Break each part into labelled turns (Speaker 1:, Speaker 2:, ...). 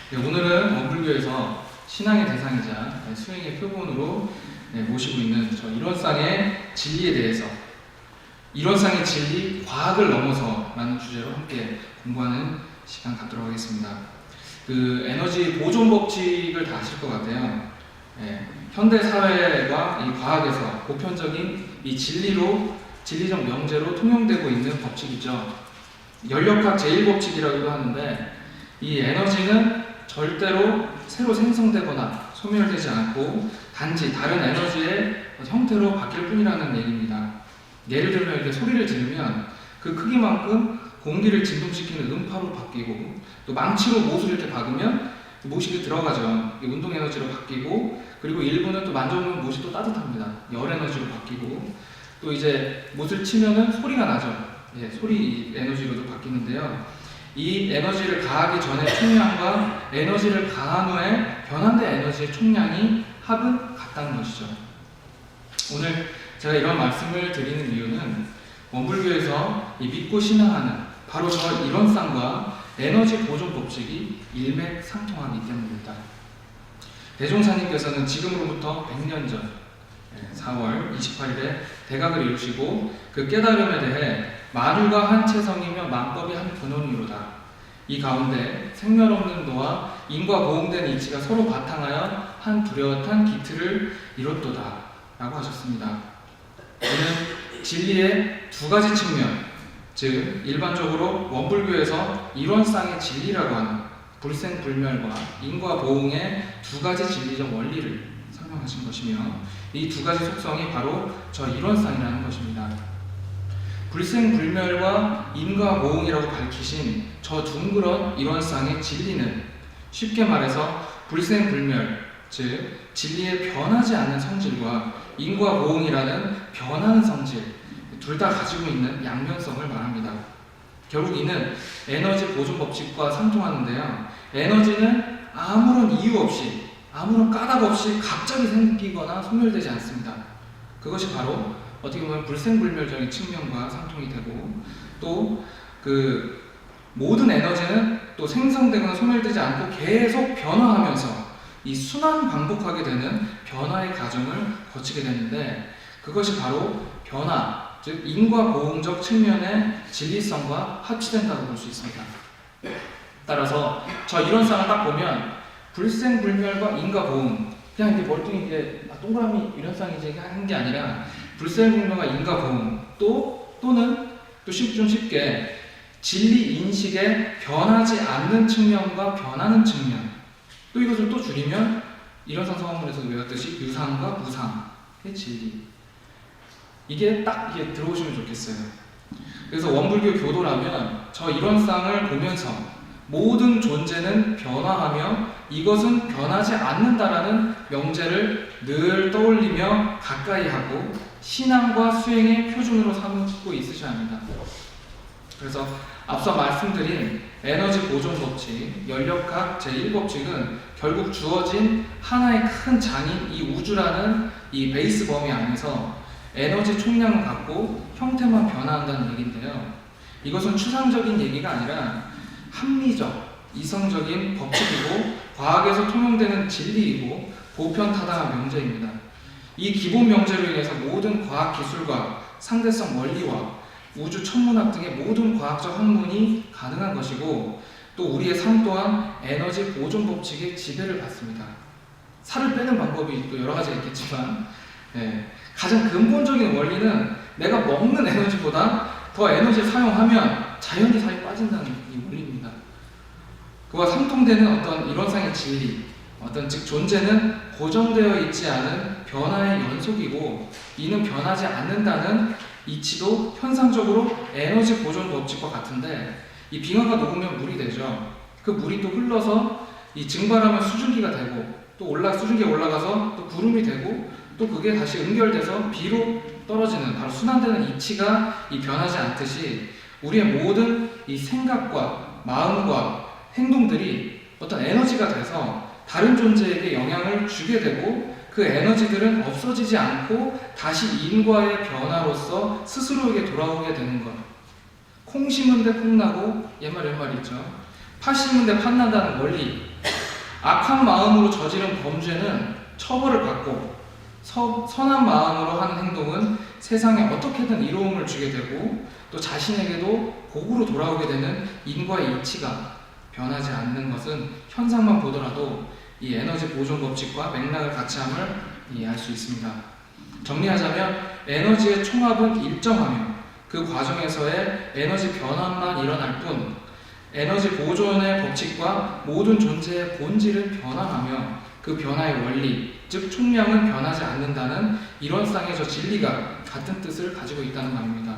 Speaker 1: 네, 오늘은 원불교에서 신앙의 대상이자 수행의 표본으로 모시고 있는 저 일원상의 진리에 대해서, 일원상의 진리, 과학을 넘어서 라는 주제로 함께 공부하는 시간 갖도록 하겠습니다. 그 에너지 보존 법칙을 다 아실 것 같아요. 현대 사회와 이 과학에서 보편적인 이 진리적 명제로 통용되고 있는 법칙이죠. 연력학 제1법칙이라고도 하는데, 이 에너지는 절대로 새로 생성되거나 소멸되지 않고 단지 다른 에너지의 형태로 바뀔 뿐이라는 얘기입니다. 예를 들면 이렇게 소리를 지르면 그 크기만큼 공기를 진동시키는 음파로 바뀌고, 또 망치로 못을 이렇게 박으면 못이 들어가죠. 운동 에너지로 바뀌고, 그리고 일부는 또 만져보면 못이 또 따뜻합니다. 열 에너지로 바뀌고, 또 이제 못을 치면은 소리가 나죠. 소리 에너지로도 바뀌는데요. 이 에너지를 가하기 전에 총량과 에너지를 가한 후에 변환된 에너지의 총량이 합은 같다는 것이죠. 오늘 제가 이런 말씀을 드리는 이유는 원불교에서 이 믿고 신앙하는 바로 저 일원상과 에너지 보존 법칙이 일맥상통하기 때문입니다. 대종사님께서는 지금으로부터 100년 전 4월 28일에 대각을 이루시고, 그 깨달음에 대해 만유가 한 체성이며 만법이 한 근원이로다. 이 가운데 생멸 없는 도와 인과 보응된 이치가 서로 바탕하여 한 뚜렷한 기틀을 이뤘도다 라고 하셨습니다. 이는 진리의 두 가지 측면, 즉 일반적으로 원불교에서 일원상의 진리라고 하는 불생불멸과 인과 보응의 두 가지 진리적 원리를 설명하신 것이며, 이 두 가지 속성이 바로 저 일원상이라는 것입니다. 불생불멸과 인과 보응이라고 밝히신 저 둥그런 일원상의 진리는 쉽게 말해서 불생불멸, 즉 진리의 변하지 않는 성질과 인과 보응이라는 변하는 성질, 둘 다 가지고 있는 양면성을 말합니다. 결국 이는 에너지 보존 법칙과 상통하는데요. 에너지는 아무런 이유 없이, 아무런 까닭 없이 갑자기 생기거나 소멸되지 않습니다. 그것이 바로 어떻게 보면 불생불멸적인 측면과 상통이 되고, 또 그 모든 에너지는 또 생성되거나 소멸되지 않고 계속 변화하면서 이 순환 반복하게 되는 변화의 과정을 거치게 되는데, 그것이 바로 변화, 즉 인과 보응적 측면의 진리성과 합치된다고 볼 수 있습니다. 따라서 저 이론상을 딱 보면 불생불멸과 인과 보응, 그냥 이렇게 멀뚱히 이게 동그라미 이론상이지 한 게 아니라 불생불멸과 인과 보응, 또는 좀 쉽게 진리 인식의 변하지 않는 측면과 변하는 측면, 또 이것을 또 줄이면 이론상 성원문에서도 외웠듯이 유상과 무상의 진리, 이게 딱 이게 들어오시면 좋겠어요. 그래서 원불교 교도라면 저 이론상을 보면서 모든 존재는 변화하며 이것은 변하지 않는다라는 명제를 늘 떠올리며 가까이 하고 신앙과 수행의 표준으로 삼고 있으셔야 합니다. 그래서 앞서 말씀드린 에너지 보존 법칙, 연력학 제1법칙은 결국 주어진 하나의 큰 장인 이 우주라는 이 베이스 범위 안에서 에너지 총량을 갖고 형태만 변화한다는 얘기인데요. 이것은 추상적인 얘기가 아니라 합리적, 이성적인 법칙이고 과학에서 통용되는 진리이고 보편타당한 명제입니다. 이 기본 명제로 인해서 모든 과학 기술과 상대성 원리와 우주 천문학 등의 모든 과학적 학문이 가능한 것이고, 또 우리의 삶 또한 에너지 보존 법칙의 지배를 받습니다. 살을 빼는 방법이 또 여러 가지가 있겠지만, 가장 근본적인 원리는 내가 먹는 에너지보다 더 에너지를 사용하면 자연히 살이 빠진다는 이 원리입니다. 그와 상통되는 어떤 일원상의 진리, 즉 존재는 고정되어 있지 않은 변화의 연속이고, 이는 변하지 않는다는 이치도 현상적으로 에너지 보존 법칙과 같은데, 이 빙하가 녹으면 물이 되죠. 그 물이 또 흘러서 이 증발하면 수증기가 되고, 또 수증기가 올라가서 또 구름이 되고, 또 그게 다시 응결돼서 비로 떨어지는, 바로 순환되는 이치가 이 변하지 않듯이 우리의 모든 이 생각과 마음과 행동들이 어떤 에너지가 돼서 다른 존재에게 영향을 주게 되고, 그 에너지들은 없어지지 않고 다시 인과의 변화로서 스스로에게 돌아오게 되는 것. 콩 심은 데 콩 나고 옛말에 있죠. 팥 심은 데 팥 난다는 원리. 악한 마음으로 저지른 범죄는 처벌을 받고 선한 마음으로 하는 행동은 세상에 어떻게든 이로움을 주게 되고 또 자신에게도 복으로 돌아오게 되는 인과의 이치가 변하지 않는 것은 현상만 보더라도 이 에너지 보존 법칙과 맥락을 같이 함을 이해할 수 있습니다. 정리하자면 에너지의 총합은 일정하며 그 과정에서의 에너지 변환만 일어날 뿐 에너지 보존의 법칙과 모든 존재의 본질은 변화하며 그 변화의 원리, 즉 총량은 변하지 않는다는 이론상의 저 진리가 같은 뜻을 가지고 있다는 말입니다.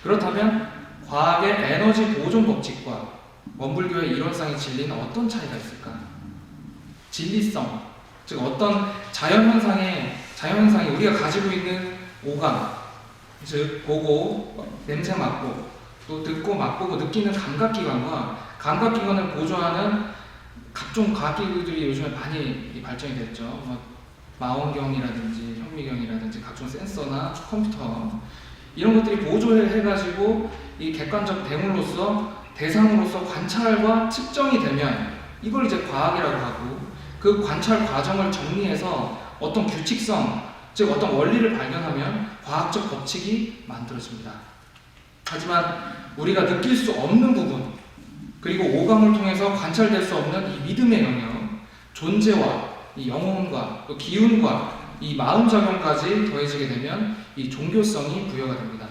Speaker 1: 그렇다면 과학의 에너지 보존 법칙과 원불교의 이론상의 진리는 어떤 차이가 있을까? 진리성, 즉 어떤 자연현상이 우리가 가지고 있는 오감, 즉 보고, 냄새 맡고, 또 듣고, 맛보고, 느끼는 감각기관과 감각기관을 보조하는 각종 과학기구들이 요즘에 많이 발전이 됐죠. 뭐 망원경이라든지 현미경이라든지 각종 센서나 컴퓨터 이런 것들이 보조해가지고 이 객관적 대상으로서 관찰과 측정이 되면 이걸 이제 과학이라고 하고 그 관찰 과정을 정리해서 어떤 규칙성, 즉 어떤 원리를 발견하면 과학적 법칙이 만들어집니다. 하지만 우리가 느낄 수 없는 부분 그리고 오감을 통해서 관찰될 수 없는 이 믿음의 영역, 존재와 이 영혼과 또 기운과 이 마음작용까지 더해지게 되면 이 종교성이 부여가 됩니다.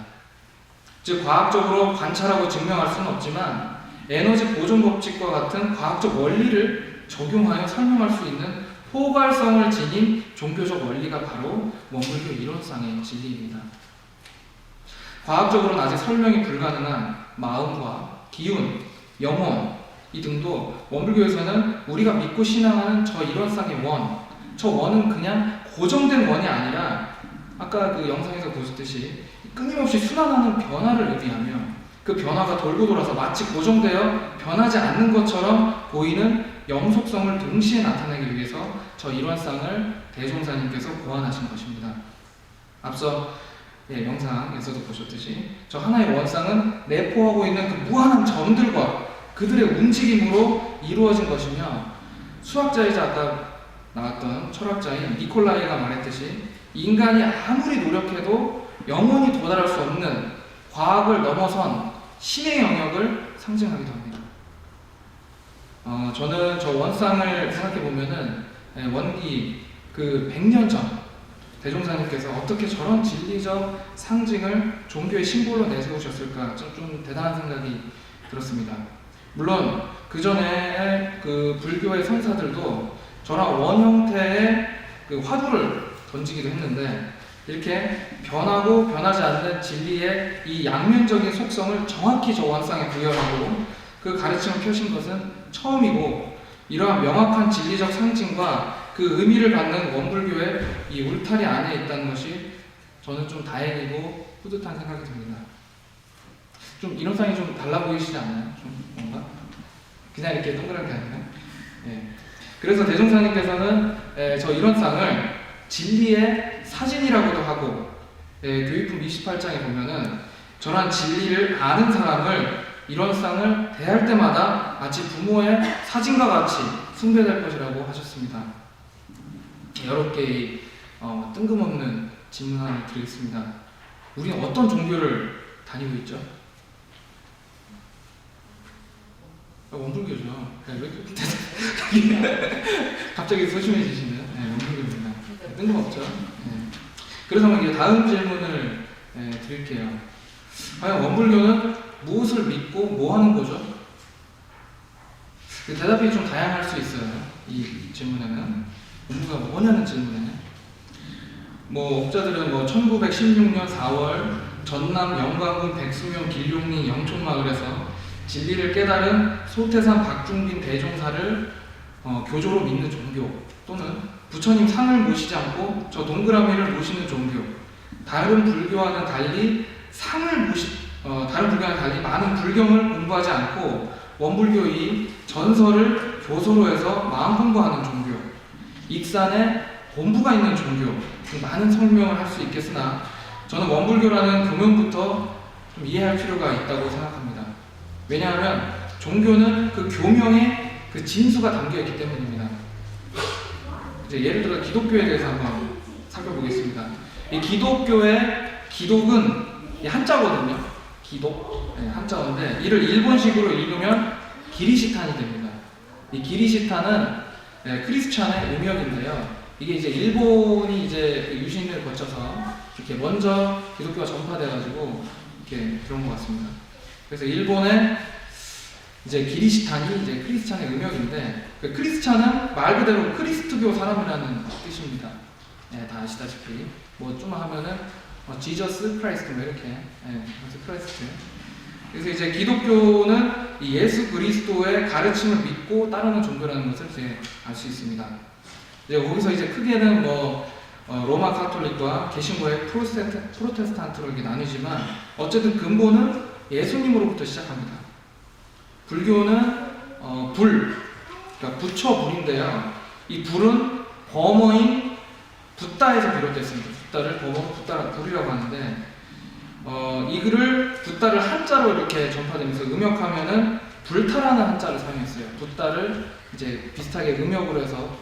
Speaker 1: 즉 과학적으로 관찰하고 증명할 수는 없지만 에너지 보존 법칙과 같은 과학적 원리를 적용하여 설명할 수 있는 포괄성을 지닌 종교적 원리가 바로 원불교 이론상의 진리입니다. 과학적으로는 아직 설명이 불가능한 마음과 기운, 영혼 이 등도 원불교에서는 우리가 믿고 신앙하는 저 이론상의 원, 저 원은 그냥 고정된 원이 아니라 아까 그 영상에서 보셨듯이 끊임없이 순환하는 변화를 의미하며 그 변화가 돌고 돌아서 마치 고정되어 변하지 않는 것처럼 보이는 영속성을 동시에 나타내기 위해서 저 이론상을 대종사님께서 고안하신 것입니다. 앞서 영상에서도 보셨듯이 저 하나의 원상은 내포하고 있는 그 무한한 점들과 그들의 움직임으로 이루어진 것이며 수학자이자 아까 나왔던 철학자인 니콜라이가 말했듯이 인간이 아무리 노력해도 영원히 도달할 수 없는 과학을 넘어선 신의 영역을 상징하기도 합니다. 저는 저 원상을 생각해 보면은 원기 그 100년 전 대종사님께서 어떻게 저런 진리적 상징을 종교의 심볼로 내세우셨을까 좀 대단한 생각이 들었습니다. 물론 그 전에 그 불교의 선사들도 저런 원 형태의 그 화두를 던지기도 했는데 이렇게 변하고 변하지 않는 진리의 이 양면적인 속성을 정확히 저 원상에 부여하고 그 가르침을 펴신 것은 처음이고 이러한 명확한 진리적 상징과 그 의미를 갖는 원불교의 이 울타리 안에 있다는 것이 저는 좀 다행이고 뿌듯한 생각이 듭니다. 좀 이론상이 좀 달라 보이시지 않나요? 좀 뭔가? 그냥 이렇게 동그랗게 아니라? 그래서 대종사님께서는 저 이론상을 진리의 사진이라고도 하고 교육품 28장에 보면은 저런 진리를 아는 사람을 이론상을 대할 때마다 마치 부모의 사진과 같이 숭배될 것이라고 하셨습니다. 여러 개의 뜬금없는 질문 하나 드리겠습니다. 우리는 어떤 종교를 다니고 있죠? 원불교죠. 갑자기 소심해지시네요. 원불교입니다. 뜬금없죠. 그래서 이제 다음 질문을 드릴게요. 과연 원불교는 무엇을 믿고 뭐 하는 거죠? 대답이 좀 다양할 수 있어요. 이 질문에는 원불교가 뭐냐는 질문에는 업자들은 1916년 4월 전남 영광군 백수면 길룡리 영촌마을에서 진리를 깨달은 소태산 박중빈 대종사를 교조로 믿는 종교, 또는 부처님 상을 모시지 않고 저 동그라미를 모시는 종교, 다른 불교와는 달리 많은 불경을 공부하지 않고 원불교의 전설을 교소로 해서 마음 공부하는 종교, 익산에 본부가 있는 종교, 많은 설명을 할 수 있겠으나 저는 원불교라는 교명부터 좀 이해할 필요가 있다고 생각합니다. 왜냐하면 종교는 그 교명의 그 진수가 담겨 있기 때문입니다. 이제 예를 들어 기독교에 대해서 한번 살펴보겠습니다. 이 기독교의 기독은 한자거든요. 기독, 한자어인데 이를 일본식으로 읽으면 기리시탄이 됩니다. 이 기리시탄은 크리스찬의 음역인데요. 이게 이제 일본이 이제 유신을 거쳐서 이렇게 먼저 기독교가 전파돼가지고 이렇게 그런 것 같습니다. 그래서 일본의 이제 기리시탄이 이제 크리스찬의 음역인데, 그 크리스찬은 말 그대로 크리스트교 사람이라는 뜻입니다. 다 아시다시피 뭐 좀 하면은 지저스 크라이스트 뭐 이렇게 크라이스트. 그래서 이제 기독교는 이 예수 그리스도의 가르침을 믿고 따르는 종교라는 것을 이제 알 수 있습니다. 이제 거기서 이제 크게는 뭐 로마 카톨릭과 개신교의 프로테스탄트로 이렇게 나뉘지만 어쨌든 근본은 예수님으로부터 시작합니다. 불교는 그러니까 부처불인데요. 이 불은 범어인 붓다에서 비롯됐습니다. 붓다를 범어 불이라고 하는데 이 글을 붓다를 한자로 이렇게 전파되면서 음역하면은 불타라는 한자를 사용했어요. 붓다를 이제 비슷하게 음역으로 해서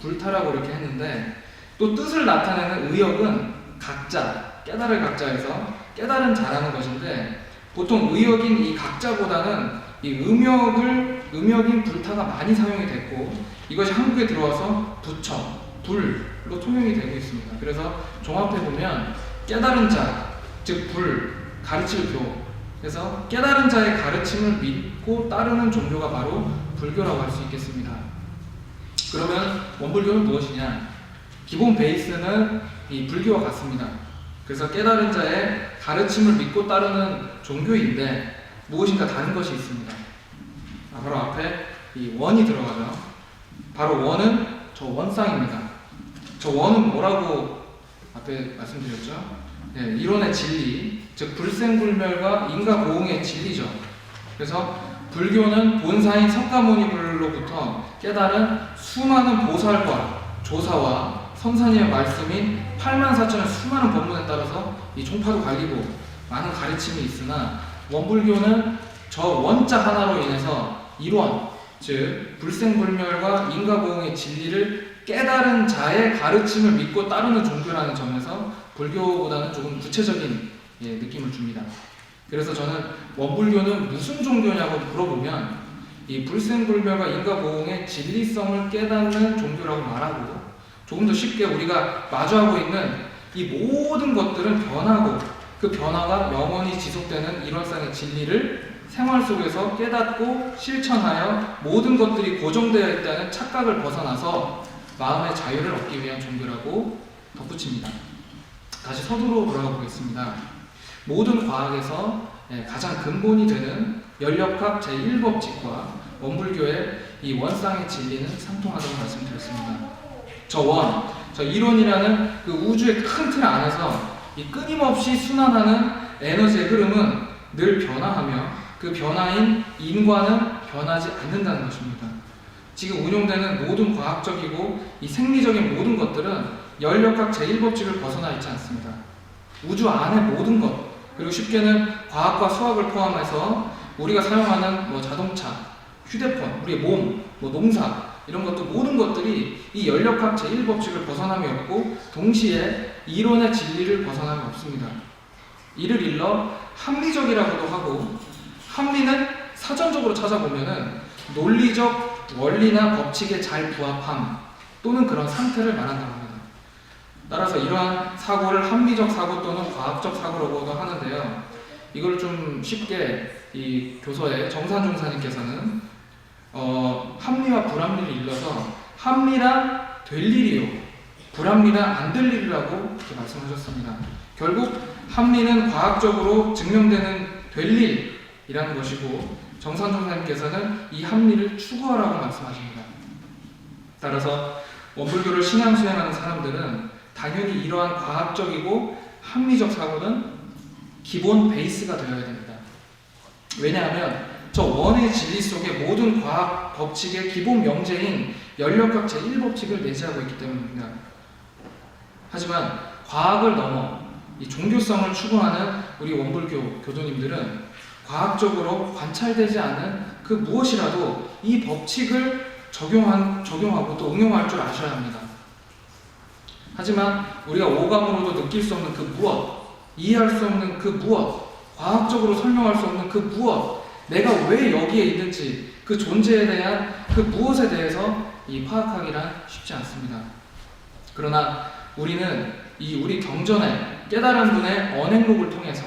Speaker 1: 불타라고 이렇게 했는데, 또 뜻을 나타내는 의역은 각자, 깨달을 각자에서 깨달은 자라는 것인데, 보통 의역인 이 각자보다는 이 음역인 불타가 많이 사용이 됐고, 이것이 한국에 들어와서 부처, 불로 통용이 되고 있습니다. 그래서 종합해 보면 깨달은 자, 즉 불, 가르칠 교. 그래서 깨달은 자의 가르침을 믿고 따르는 종교가 바로 불교라고 할 수 있겠습니다. 그러면 원불교는 무엇이냐? 기본 베이스는 이 불교와 같습니다. 그래서 깨달은 자의 가르침을 믿고 따르는 종교인데 무엇인가 다른 것이 있습니다. 바로 앞에 이 원이 들어가죠. 바로 원은 저 원상입니다. 저 원은 뭐라고 앞에 말씀드렸죠? 이론의 진리, 즉 불생불멸과 인과보응의 진리죠. 그래서 불교는 본사인 석가모니불로부터 깨달은 수많은 보살과 조사와 성사님의 말씀인 84,000의 수많은 법문에 따라서 이 종파도 갈리고 많은 가르침이 있으나, 원불교는 저 원자 하나로 인해서 일원, 즉 불생불멸과 인과보응의 진리를 깨달은 자의 가르침을 믿고 따르는 종교라는 점에서 불교보다는 조금 구체적인 느낌을 줍니다. 그래서 저는 원불교는 무슨 종교냐고 물어보면 이 불생불멸과 인과보응의 진리성을 깨닫는 종교라고 말하고, 조금 더 쉽게 우리가 마주하고 있는 이 모든 것들은 변하고 그 변화가 영원히 지속되는 일원상의 진리를 생활 속에서 깨닫고 실천하여 모든 것들이 고정되어 있다는 착각을 벗어나서 마음의 자유를 얻기 위한 종교라고 덧붙입니다. 다시 서두로 돌아가 보겠습니다. 모든 과학에서 가장 근본이 되는 연력학 제1법칙과 원불교의 이 원상의 진리는 상통하다고 말씀드렸습니다. 저 이론이라는 그 우주의 큰 틀 안에서 이 끊임없이 순환하는 에너지의 흐름은 늘 변화하며 그 변화인 인과는 변하지 않는다는 것입니다. 지금 운용되는 모든 과학적이고 이 생리적인 모든 것들은 연력학 제1법칙을 벗어나 있지 않습니다. 우주 안의 모든 것, 그리고 쉽게는 과학과 수학을 포함해서 우리가 사용하는 뭐 자동차, 휴대폰, 우리의 몸, 뭐 농사, 이런 것도 모든 것들이 이 연력학 제1법칙을 벗어남이 없고 동시에 이론의 진리를 벗어남이 없습니다. 이를 일러 합리적이라고도 하고, 합리는 사전적으로 찾아보면은 논리적 원리나 법칙에 잘 부합함 또는 그런 상태를 말한다고 합니다. 따라서 이러한 사고를 합리적 사고 또는 과학적 사고라고도 하는데요. 이걸 좀 쉽게 이 교서에 정산 종사님께서는 합리와 불합리를 일러서 합리란 될 일이요, 불합리란 안 될 일이라고 이렇게 말씀하셨습니다. 결국 합리는 과학적으로 증명되는 될 일이라는 것이고, 정산 종사님께서는 이 합리를 추구하라고 말씀하십니다. 따라서 원불교를 신앙 수행하는 사람들은 당연히 이러한 과학적이고 합리적 사고는 기본 베이스가 되어야 됩니다. 왜냐하면 저 원의 진리 속에 모든 과학 법칙의 기본 명제인 연력학 제1법칙을 내재하고 있기 때문입니다. 하지만 과학을 넘어 이 종교성을 추구하는 우리 원불교 교도님들은 과학적으로 관찰되지 않은 그 무엇이라도 이 법칙을 적용하고 또 응용할 줄 아셔야 합니다. 하지만 우리가 오감으로도 느낄 수 없는 그 무엇, 이해할 수 없는 그 무엇, 과학적으로 설명할 수 없는 그 무엇, 내가 왜 여기에 있는지 그 존재에 대한 그 무엇에 대해서 이 파악하기란 쉽지 않습니다. 그러나 우리는 이 우리 경전에 깨달은 분의 언행록을 통해서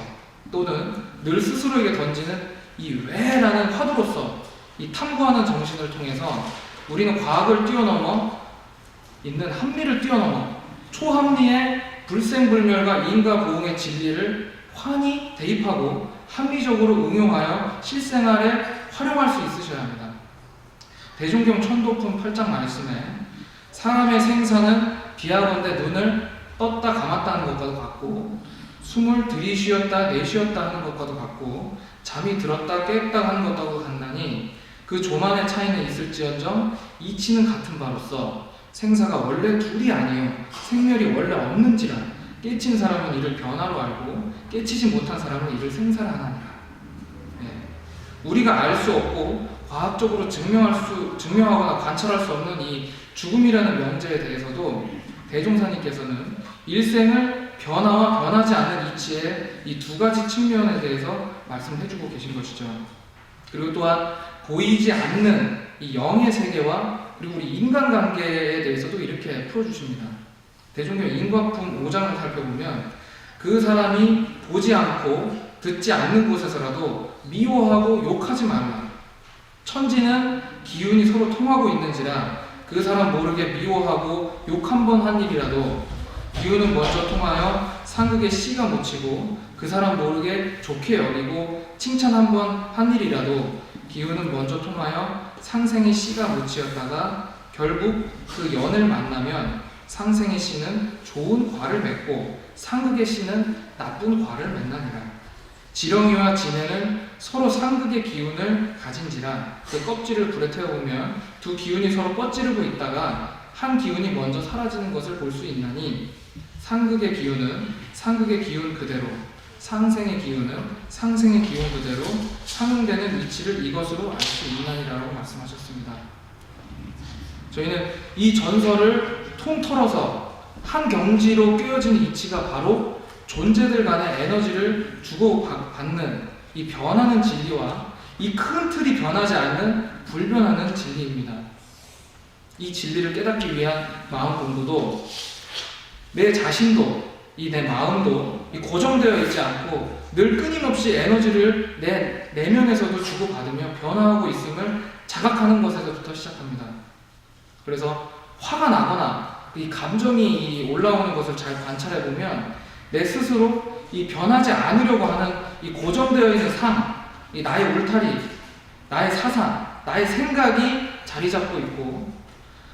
Speaker 1: 또는 늘 스스로에게 던지는 이 왜라는 화두로서 이 탐구하는 정신을 통해서 우리는 과학을 뛰어넘어 있는 합리를 뛰어넘어 초합리의 불생불멸과 인과 보응의 진리를 환히 대입하고 합리적으로 응용하여 실생활에 활용할 수 있으셔야 합니다. 대종경 천도품 8장 말씀에 사람의 생사는 비하건대 눈을 떴다 감았다 하는 것과도 같고 숨을 들이쉬었다 내쉬었다 하는 것과도 같고 잠이 들었다 깼다 하는 것과도 같나니 그 조만의 차이는 있을지언정 이치는 같은 바로서 생사가 원래 둘이 아니요 생멸이 원래 없는지라 깨친 사람은 이를 변화로 알고 깨치지 못한 사람은 이를 생사라 하나니라. 우리가 알 수 없고 과학적으로 증명하거나 관찰할 수 없는 이 죽음이라는 명제에 대해서도 대종사님께서는 일생을 변화와 변하지 않는 이치의 이 두 가지 측면에 대해서 말씀해주고 계신 것이죠. 그리고 또한 보이지 않는 이 영의 세계와 그리고 우리 인간관계에 대해서도 이렇게 풀어주십니다. 대종경 인과품 5장을 살펴보면 그 사람이 보지 않고 듣지 않는 곳에서라도 미워하고 욕하지 말라. 천지는 기운이 서로 통하고 있는지라 그 사람 모르게 미워하고 욕 한 번 한 일이라도 기운은 먼저 통하여 상극의 씨가 묻히고 그 사람 모르게 좋게 여기고 칭찬 한 번 한 일이라도 기운은 먼저 통하여 상생의 씨가 묻히었다가 결국 그 연을 만나면 상생의 씨는 좋은 과를 맺고 상극의 씨는 나쁜 과를 맺나니라. 지렁이와 지네는 서로 상극의 기운을 가진지라 그 껍질을 불에 태워보면 두 기운이 서로 뻗지르고 있다가 한 기운이 먼저 사라지는 것을 볼 수 있나니 상극의 기운은 상극의 기운 그대로 상생의 기운은 상생의 기운 그대로 상응되는 이치를 이것으로 알 수 있나니라고 말씀하셨습니다. 저희는 이 전설을 통틀어서 한 경지로 꿰어진 이치가 바로 존재들 간의 에너지를 주고받는 이 변하는 진리와 이 큰 틀이 변하지 않는 불변하는 진리입니다. 이 진리를 깨닫기 위한 마음 공부도 내 자신도 이 내 마음도 고정되어 있지 않고 늘 끊임없이 에너지를 내 내면에서도 주고받으며 변화하고 있음을 자각하는 것에서부터 시작합니다. 그래서 화가 나거나 이 감정이 올라오는 것을 잘 관찰해 보면 내 스스로 이 변하지 않으려고 하는 이 고정되어 있는 삶, 이 나의 울타리, 나의 사상, 나의 생각이 자리 잡고 있고,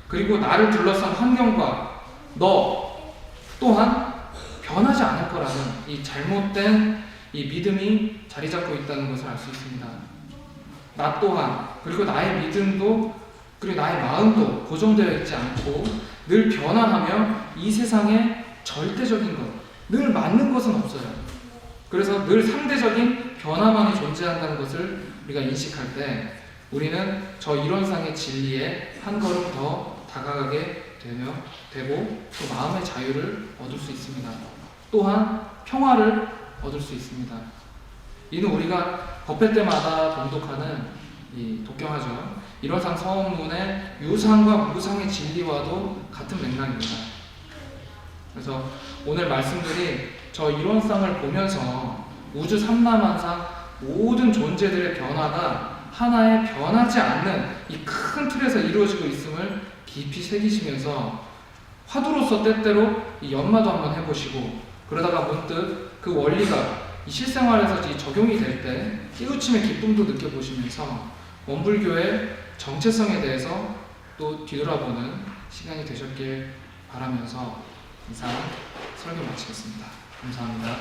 Speaker 1: 그리고 나를 둘러싼 환경과 너 또한 변하지 않을 거라는 이 잘못된 이 믿음이 자리 잡고 있다는 것을 알 수 있습니다. 나 또한, 그리고 나의 믿음도, 그리고 나의 마음도 고정되어 있지 않고 늘 변화하며 이 세상에 절대적인 것, 늘 맞는 것은 없어요. 그래서 늘 상대적인 변화만이 존재한다는 것을 우리가 인식할 때 우리는 저 이론상의 진리에 한 걸음 더 다가가게 되고 또 마음의 자유를 얻을 수 있습니다. 또한 평화를 얻을 수 있습니다. 이는 우리가 법회 때마다 봉독하는 이 독경하죠. 이론상 서원문의 유상과 무상의 진리와도 같은 맥락입니다. 그래서 오늘 말씀들이 저 이론상을 보면서 우주 삼라만상 모든 존재들의 변화가 하나의 변하지 않는 이 큰 틀에서 이루어지고 있음을 깊이 새기시면서 화두로서 때때로 이 연마도 한번 해보시고 그러다가 문득 그 원리가 이 실생활에서 이 적용이 될 때 깨우침의 기쁨도 느껴보시면서 원불교의 정체성에 대해서 또 뒤돌아보는 시간이 되셨길 바라면서 이상 설교 마치겠습니다. 감사합니다.